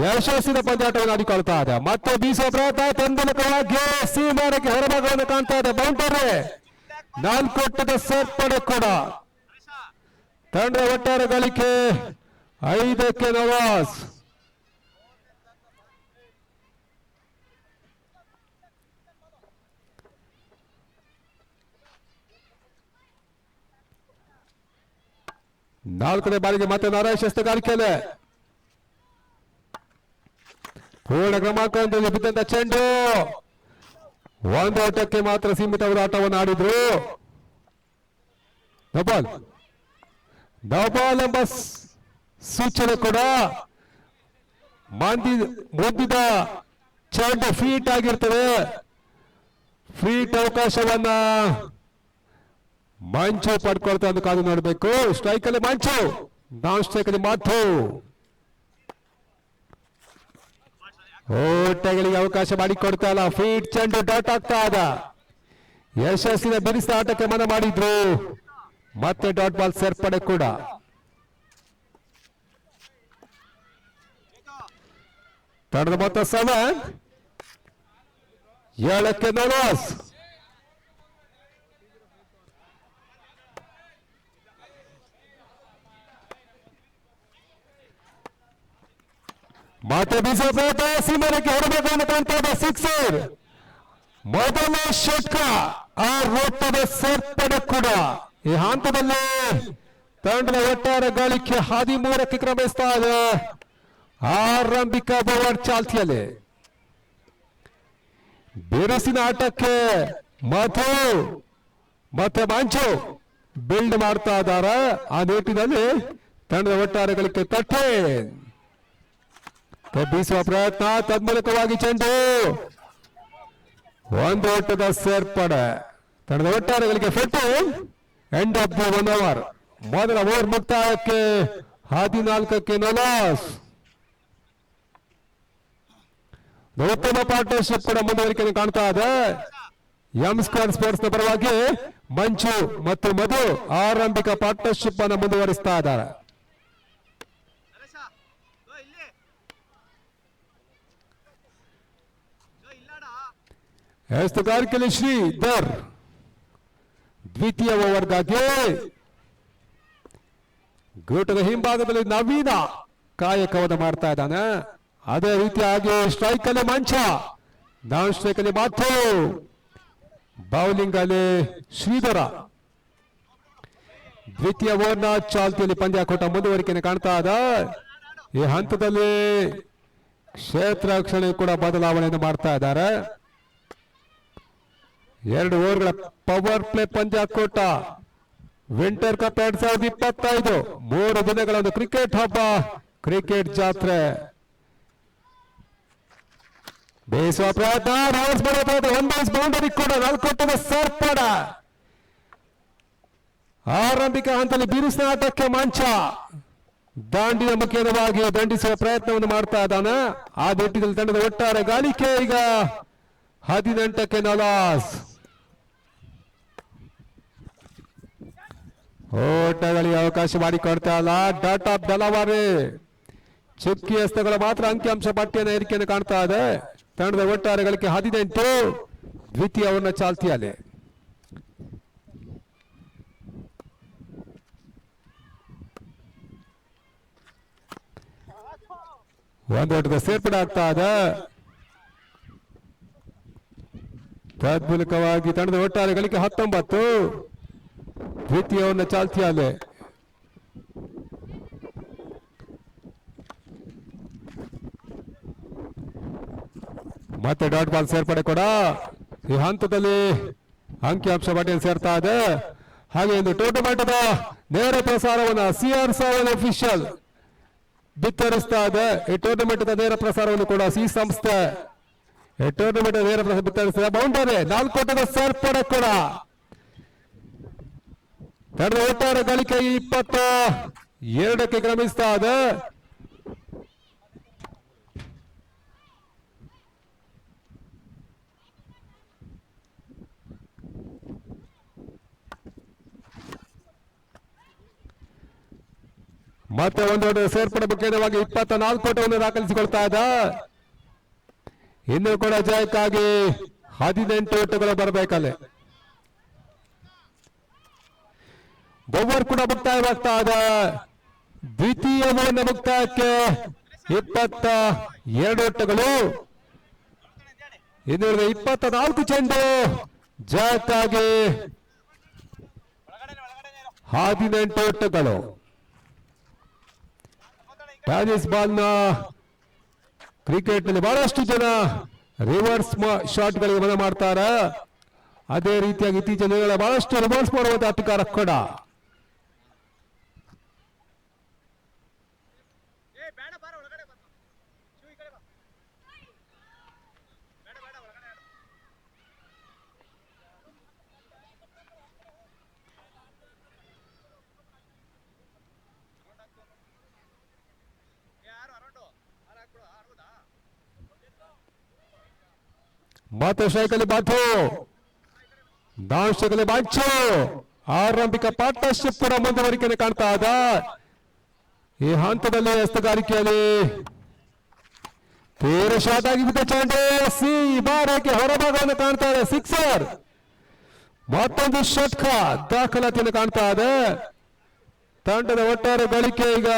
ಯಶಸ್ಸಿನ ಪಂದ್ಯಾಟವನ್ನು ಆಡಿಕೊಳ್ತಾ ಇದೆ. ಮತ್ತೆ ಬೀಸುವ ಪ್ರಯತ್ನ ತಂದನಕವಾಗಿ ಸೀಮಾರಕ್ಕೆ ಹೊರಭಾಗವನ್ನು ಕಾಣ್ತಾ ಇದೆ. ಬೌಂಡರಿ 4 ಒಟ್ಟದ ಸೇರ್ಪಡೆ ಕೂಡ. ತಂಡ ಒಟ್ಟಾರೆ ಗಳಿಕೆ 5ಕ್ಕೆ ನವಾಜ್. ನಾಲ್ಕನೇ ಬಾರಿಗೆ ಮತ್ತೆ ನಾರಾಯಣ್ ಶಸ್ತ್ರಗಾರಿಕೆಯಲ್ಲಿ ಪೂರ್ಣ ಕ್ರಮಾಂಕದಲ್ಲಿ ಬಿದ್ದಂತ ಚೆಂಡು ಒಂದು ಓಟಕ್ಕೆ ಮಾತ್ರ ಸೀಮಿತವಾದ ಆಟವನ್ನು ಆಡಿದ್ರು. ಡಬಲ್ ಎಂಬ ಸೂಚನೆ ಕೂಡ. ಮುಂದಿದ ಚೆಂಡು ಫೀಟ್ ಆಗಿರ್ತದೆ. ಫೀಟ್ ಅವಕಾಶವನ್ನ ಮಂಚು ಪಡ್ಕೊಳ್ತಾ ಅಂತ ಕಾದು ನೋಡಬೇಕು. ಸ್ಟ್ರೈಕ್ ಅಲ್ಲಿ ಮಂಚು, ನಾನ್ ಸ್ಟ್ರೈಕ್ ಅಲ್ಲಿ ಮಾತು. ಓಟಗಳಿಗೆ ಅವಕಾಶ ಮಾಡಿಕೊಡ್ತಾ ಇಲ್ಲ. ಫೀಟ್ ಚೆಂಡು ಡಾಟ್ ಆಗ್ತಾ ಇದ. ಯಶಸ್ಸಿನ ಬಿರುಸಿದ ಆಟಕ್ಕೆ ಮನ ಮಾಡಿದ್ರು. ಮತ್ತೆ ಡಾಟ್ ಬಾಲ್ ಸೇರ್ಪಡೆ ಕೂಡ. ತಂಡದ ಮೊತ್ತ 7, 7ಕ್ಕೆ ನವಾಜ್. ಮತ್ತೆ ಬೀಸುವ ಪ್ರಯತ್ನ ಸೀಮೆಗೆ ಹೊರಬೇಕು ಅಂತ ಕಾಣ್ತಾ ಇದೆ. ಸಿಕ್ಸರ್ ಮೊದಲ ಷಟ್ಕ ಆ ಓಟದ ಸೇರ್ಪಡೆ ಕೂಡ ಈ ಹಂತದಲ್ಲಿ ತಂಡದ ಒಟ್ಟಾರೆ ಗಳಿಕೆ 13ಕ್ಕೆ ಕ್ರಮಿಸ್ತಾ ಇದೆ. ಆರಂಭಿಕ ಓವರ್ ಚಾಲ್ತಿಯಲ್ಲಿ ಬಿರುಸಿನ ಆಟಕ್ಕೆ ಮಧು ಮತ್ತೆ ಮಂಚು ಬಿಲ್ಡ್ ಮಾಡ್ತಾ ಇದ್ದಾರೆ. ಆ ನಿಟ್ಟಿನಲ್ಲಿ ತಂಡದ ಒಟ್ಟಾರೆ ಗಳಿಕೆ ತಟ್ಟೆ ಬೀಸುವ ಪ್ರಯತ್ನ, ತನ್ಮೂಲಕವಾಗಿ ಚೆಂಡು ಒಂದು ಓಟದ ಸೇರ್ಪಡೆ. ತಂಡದ ಒಟ್ಟಾರೆ ಗಳಿಕೆ ಫೆಟ್ಟು. End of the 1 over. ಮೊದಲ ಓವರ್ ಮುಕ್ತಾಯಕ್ಕೆ 14ಕ್ಕೆ ನಲಾಸ್. ಉತ್ತಮ ಪಾರ್ಟ್ನರ್ಶಿಪ್ ಕೂಡ ಮುಂದುವರಿಕೆ ಕಾಣ್ತಾ ಇದೆ. ಎಂ ಸ್ಕ್ವೇರ್ ಸ್ಪೋರ್ಟ್ಸ್ ನ ಪರವಾಗಿ ಮಂಚು ಮತ್ತು ಮಧು ಆರಂಭಿಕ ಪಾರ್ಟ್ನರ್ಶಿಪ್ ಅನ್ನು ಮುಂದುವರಿಸ್ತಾ ಇದ್ದಾರೆ. ಎಸ್ತುಗಾರಿಕೆಯಲ್ಲಿ ಶ್ರೀಧರ್ ದ್ವಿತೀಯ ಓವರ್ಗಾಗಿ ಗೂಟದ ಹಿಂಭಾಗದಲ್ಲಿ ನವೀನ ಕಾಯಕವನ್ನು ಮಾಡ್ತಾ ಇದ್ದಾನೆ. ಅದೇ ರೀತಿಯಾಗಿ ಸ್ಟ್ರೈಕ್ ಅಲ್ಲಿ ಮಂಚ, ನಾನ್ ಸ್ಟ್ರೈಕ್ ಅಲ್ಲಿ ಮಾತು, ಬೌಲಿಂಗ್ ಅಲ್ಲಿ ಶ್ರೀಧರ. ದ್ವಿತೀಯ ಓವರ್ನ ಚಾಲ್ತಿಯಲ್ಲಿ ಪಂದ್ಯಾಕೂಟ ಮುಂದುವರಿಕೆಯನ್ನು ಕಾಣ್ತಾ ಇದೆ. ಈ ಹಂತದಲ್ಲಿ ಕ್ಷೇತ್ರ ರಕ್ಷಣೆ ಕೂಡ ಬದಲಾವಣೆಯನ್ನು ಮಾಡ್ತಾ ಇದ್ದಾರೆ. 2 ಓವರ್ಗಳ ಪವರ್ ಪ್ಲೇ ಪಂದ್ಯಾಕೂಟ. ವಿಂಟರ್ ಕಪ್ 2025 3 ದಿನಗಳ ಒಂದು ಕ್ರಿಕೆಟ್ ಹಬ್ಬ, ಕ್ರಿಕೆಟ್ ಜಾತ್ರೆ. ಬೇಸುವ ಪ್ರಯತ್ನ, ರೌಂಡ್ಸ್ ಮಾಡೋ ಪ್ರಯತ್ನ, 1 ಬೌನ್ಸ್ ಬೌಂಡರಿ ಕೂಡ 4 ಓಟದ ಸೇರ್ಪಡೆ. ಆರಂಭಿಕ ಹಂತದಲ್ಲಿ ಬಿರುಸಿನ ಆಟಕ್ಕೆ ಮಂಚ ದಾಂಡಿನ ಮುಖ್ಯವಾಗಿ ದಂಡಿಸುವ ಪ್ರಯತ್ನವನ್ನು ಮಾಡ್ತಾ ಇದ್ದಾನೆ. ಆ ನಿಟ್ಟಿನಲ್ಲಿ ತಂಡದ ಒಟ್ಟಾರೆ ಗಳಿಕೆ ಈಗ 18ಕ್ಕೆ ನಲಾಸ್. ಓಟಗಳಿಗೆ ಅವಕಾಶ ಮಾಡಿಕೊಡ್ತಾ ಇಲ್ಲ ಡಾಟ್ ಆಫ್ ದಲವಾರಿ. ಚುಕ್ಕಿ ಹಸ್ತಗಳ ಮಾತ್ರ ಅಂಕಿಅಂಶ ಪಟ್ಟಿಯನ್ನು ಏರಿಕೆಯನ್ನು ಕಾಣ್ತಾ ಇದೆ. ತಂಡದ ಒಟ್ಟಾರೆ ಗಳಿಕೆ 18. ದ್ವಿತೀಯ ಓವರ್ನ ಚಾಲ್ತಿಯಲ್ಲಿ ಒಂದು ಓಟದ ಸೇರ್ಪಡೆ ಆಗ್ತಾ ಇದೆ. ತನ್ಮೂಲಕವಾಗಿ ತಂಡದ ಒಟ್ಟಾರೆ ಗಳಿಕೆ 19. ದ್ವಿತೀಯ ಓವರ್ನ ಚಾಲ್ತಿಯಲ್ಲಿ ಮತ್ತೆ ಡಾಟ್ ಬಾಲ್ ಸೇರ್ಪಡೆ ಕೂಡ ಈ ಹಂತದಲ್ಲಿ ಅಂಕಿಅಂಶ ಪಟ್ಟಿಯಲ್ಲಿ ಸೇರ್ತಾ ಇದೆ. ಹಾಗೆ ಒಂದು ಟೂರ್ನಮೆಂಟ್ನ ನೇರ ಪ್ರಸಾರವನ್ನು CR7 ಅಫಿಷಿಯಲ್ ಬಿತ್ತರಿಸ್ತಾ ಇದೆ. ಈ ಟೂರ್ನಮೆಂಟ್ ನೇರ ಪ್ರಸಾರವನ್ನು ಕೂಡ ಸಿ ಸಂಸ್ಥೆ ಈ ಟೂರ್ನಮೆಂಟ್ ನೇರ ಪ್ರಸಾರ ಬಿತ್ತರಿಸಿದೆ. ಬೌಂಡರಿ 4 ಓಟದ ಸೇರ್ಪಡೆ ಕೂಡ. ತಂಡದ ಒಟ್ಟಾರೆ ಗಳಿಕೆ 22ಕ್ಕೆ ಕ್ರಮಿಸ್ತಾ ಇದೆ. ಮತ್ತೆ ಒಂದು ಓಟದ ಸೇರ್ಪಡೆ ಮುಖ್ಯವಾಗಿ 24 ಓಟವನ್ನು ದಾಖಲಿಸಿಕೊಳ್ತಾ ಇದೆ. ಇನ್ನು ಕೂಡ ಜಯಕ್ಕಾಗಿ 18 ಓಟಗಳು ಬರಬೇಕಲ್ಲೇ. ಓವರ್ ಕೂಡ ಮುಕ್ತಾಯವಾಗ್ತಾ ಇದೆ. ದ್ವಿತೀಯ ಓವರ್ನ ಮುಕ್ತಾಯಕ್ಕೆ 22 ಓಟಗಳು. ಇನ್ನು 24 ಚೆಂಡು ಜಯಕ್ಕಾಗಿ 18 ಓಟಗಳು. ಟೆನ್ನಿಸ್ ಬಾಲ್ನ ಕ್ರಿಕೆಟ್ ನಲ್ಲಿ ಬಹಳಷ್ಟು ಜನ ರಿವರ್ಸ್ ಶಾಟ್ ಗಳಿಗೆ ಮನ ಮಾಡ್ತಾರೆ. ಅದೇ ರೀತಿಯಾಗಿ ಇತ್ತೀಚಿನ ದಿನಗಳ ಬಹಳಷ್ಟು ರಿವರ್ಸ್ ಮಾಡುವಂತ ಆಟಗಾರ ಕೂಡ. ಮತ್ತೆ ಶೈಕಲಿ ಬಾತು ದಾಂಶಕಲಿ ಬಾಂಚು ಆರಂಭಿಕ ಪಾರ್ಟ್ನರ್ಶಿಪ್ ಕೂಡ ಮುಂದುವರಿಕೆಯನ್ನು ಕಾಣ್ತಾ ಇದೆ. ಈ ಹಂತದಲ್ಲಿ ಹಸ್ತಗಾರಿಕೆಯಲ್ಲಿ ತೀರ ಶಾಟ್ ಆಗಿ ಬಿದ್ದ ಚೆಂಡು ಸಿ ಬಾರಕ್ಕೆ ಹೊರಭಾಗವನ್ನು ಕಾಣ್ತಾ ಇದೆ. ಸಿಕ್ಸರ್. ಮತ್ತೊಂದು ಷಟ್ಕ ದಾಖಲಾತಿಯನ್ನು ಕಾಣ್ತಾ ಇದೆ. ತಂಡದ ಒಟ್ಟಾರೆ ಗಳಿಕೆ ಈಗ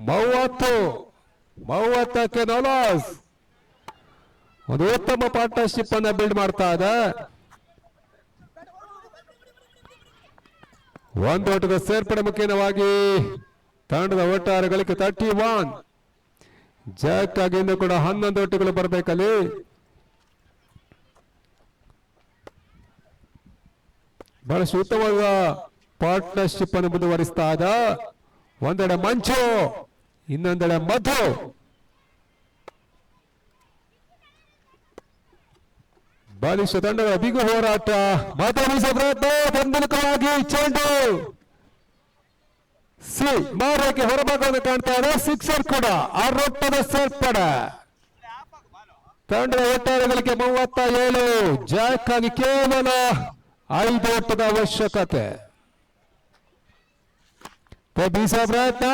30. 30ಕ್ಕೆ ನೌಲಾಸ್ ಒಂದು ಉತ್ತಮ ಪಾರ್ಟ್ನರ್ಶಿಪ್ ಅನ್ನ ಬಿಲ್ಡ್ ಮಾಡ್ತಾ ಇದೆ. ಒಂದು ಓಟದ ಸೇರ್ಪಡೆ ಮುಖ್ಯವಾಗಿ ತಂಡದ ಒಟ್ಟಾರೆ ಗಳಿಕೆ 31. ಜಾಕ್ ಆಗಿ ಇನ್ನೂ ಕೂಡ 11 ಓಟಗಳು ಬರಬೇಕಲ್ಲಿ. ಬಹಳಷ್ಟು ಉತ್ತಮವಾದ ಪಾರ್ಟ್ನರ್ಶಿಪ್ ಅನ್ನು ಮುಂದುವರಿಸ್ತಾ ಇದ್ದ. ಒಂದೆಡೆ ಮಂಚು, ಇನ್ನೊಂದೆಡೆ ಮಧು. ಬಾಲಿಶ ತಂಡದ ಬಿಗು ಹೋರಾಟ, ಮಾತಾಡಿಸುವ ಪ್ರಯತ್ನ, ಬೆಂಬಲಿತವಾಗಿ ಚೆಂಡು ಮಾರಕ್ಕೆ ಹೊರಭಾಗವನ್ನು ಕಾಣ್ತಾ ಇದೆ. ಸಿಕ್ಸರ್ ಕೂಡ ಆರೋಪದ ಸೇರ್ಪಡೆ. ತಂಡದ ಒಟ್ಟಾರೆ ಗಳಿಕೆ 37. ಜಾಕ್ ಆಗಿ ಕೇವಲ 5 ಓಟದ ಅವಶ್ಯಕತೆ. ಬೀಸುವ ಪ್ರಯತ್ನ,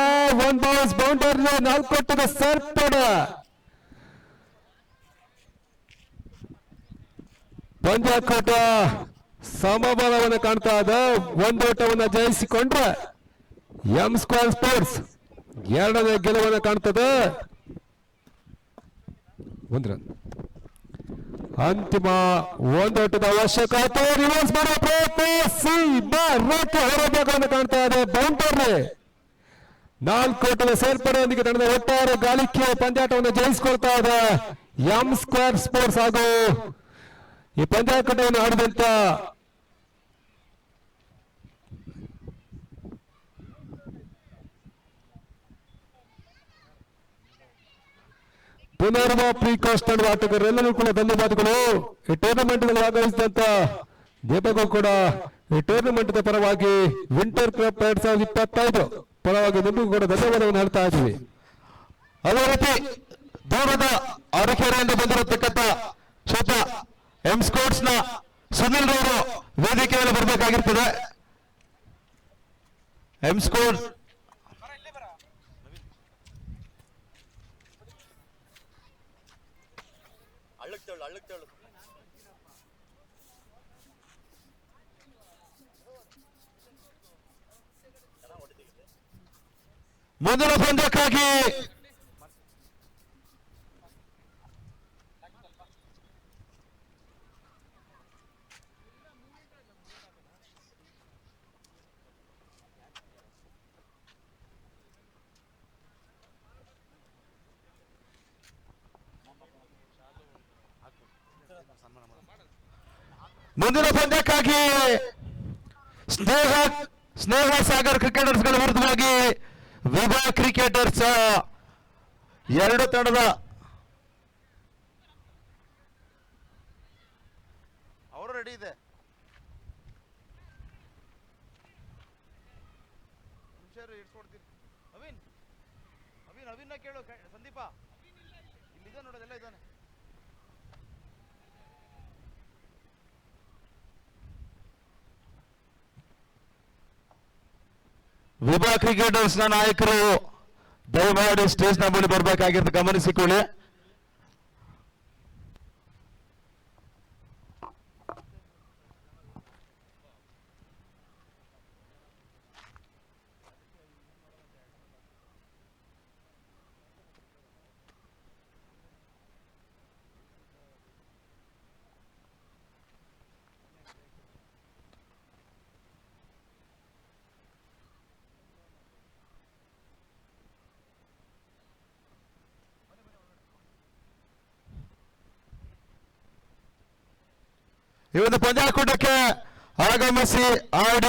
1 ಬಾಲ್ಸ್ ಬೌಂಡರಿ, 4 ಓಟದ ಸೇರ್ಪಡೆ. ಪಂದ್ಯಾಕೂಟ ಸಮಬಲವನ್ನು ಕಾಣ್ತಾ ಇದೆ. 1 ಓಟವನ್ನು ಜಯಿಸಿಕೊಂಡ್ರೆ ಎಂ ಸ್ಕ್ವೇರ್ ಸ್ಪೋರ್ಟ್ಸ್ 2ನೇ ಗೆಲುವನ್ನು ಕಾಣ್ತದೆ. 1 ರನ್. ಅಂತಿಮ 1 ಓಟದ ಅವಶ್ಯಕತೆ. ರಿವರ್ಸ್ ಮಾಡುವ ಪ್ರಯತ್ನ, ಹೊರಭಾಗವನ್ನು ಕಾಣ್ತಾ ಇದೆ. ಬೌಂಡರಿ, 4 ಓಟದ ಸೇರ್ಪಡೆಯೊಂದಿಗೆ ತಂಡದ ಒಟ್ಟಾರೆ ಗಳಿಕೆ ಪಂದ್ಯಾಟವನ್ನು ಜಯಿಸಿಕೊಳ್ತಾ ಇದೆ ಎಂ ಸ್ಕ್ವೇರ್ ಸ್ಪೋರ್ಟ್ಸ್. ಹಾಗೂ ಈ ಪಂದ್ಯಾಟವನ್ನು ಆಡಿದಂತ ಪುನರ್ವ ಪ್ರೀಕಾಸ್ಟ್ ತಂಡದ ಆಟಗಾರರೆಲ್ಲರೂ ಕೂಡ ಧನ್ಯವಾದಗಳು. ಈ ಟೂರ್ನಮೆಂಟ್ ನಲ್ಲಿ ಭಾಗವಹಿಸಿದಂತ ದೀಪಗೂ ಕೂಡ ಈ ಟೂರ್ನಮೆಂಟ್ ಪರವಾಗಿ ವಿಂಟರ್ ಕಪ್ 2025 ಪರವಾಗಿ ನಿಮಗೂ ಕೂಡ ಧನ್ಯವಾದವನ್ನು ಹೇಳ್ತಾ ಇದ್ದೀವಿ. ಅದೇ ರೀತಿ ದೂರದ ಅರಕೆರೆಯಿಂದ ಬಂದಿರತಕ್ಕಂಥ ಶ್ವೇತ ಎಂ ಸ್ಪೋರ್ಟ್ಸ್ ನ ಸುನಿಲ್ ರವರು ವೇದಿಕೆಯಲ್ಲಿ ಬರಬೇಕಾಗಿರ್ತದೆ. ಎಂ ಸ್ಪೋರ್ಟ್ಸ್ ಮುಂದಿನ ಪಂದ್ಯಕ್ಕಾಗಿ ಸ್ನೇಹ ಸಾಗರ್ ಕ್ರಿಕೆಟರ್ಸ್ ಗಳ ವಿರುದ್ಧವಾಗಿ ವಿಭಾ ಕ್ರಿಕೆಟರ್ಸ್ 2 ತಂಡದ ಅವರು ರೆಡಿ ಇದೆ. ಅವಿನ್ ಕೇಳು ಸಂದೀಪ, ಇಲ್ಲಿದೆ ನೋಡೋದೆಲ್ಲ ಇದ್ದಾನೆ. ವಿಭಾ ಕ್ರಿಕೆಟರ್ಸ್ ನ ನಾಯಕರು ದಯಮಾಡಿ ಸ್ಟೇಜ್ ನ ಬಳಿ ಬರಬೇಕಾಗಿರುತ್ತೆ, ಗಮನಿಸಿಕೊಳ್ಳಿ. ಈ ಒಂದು ಪಂದ್ಯಾಕೂಟಕ್ಕೆ ಆಗಮಿಸಿ ಆಡಿ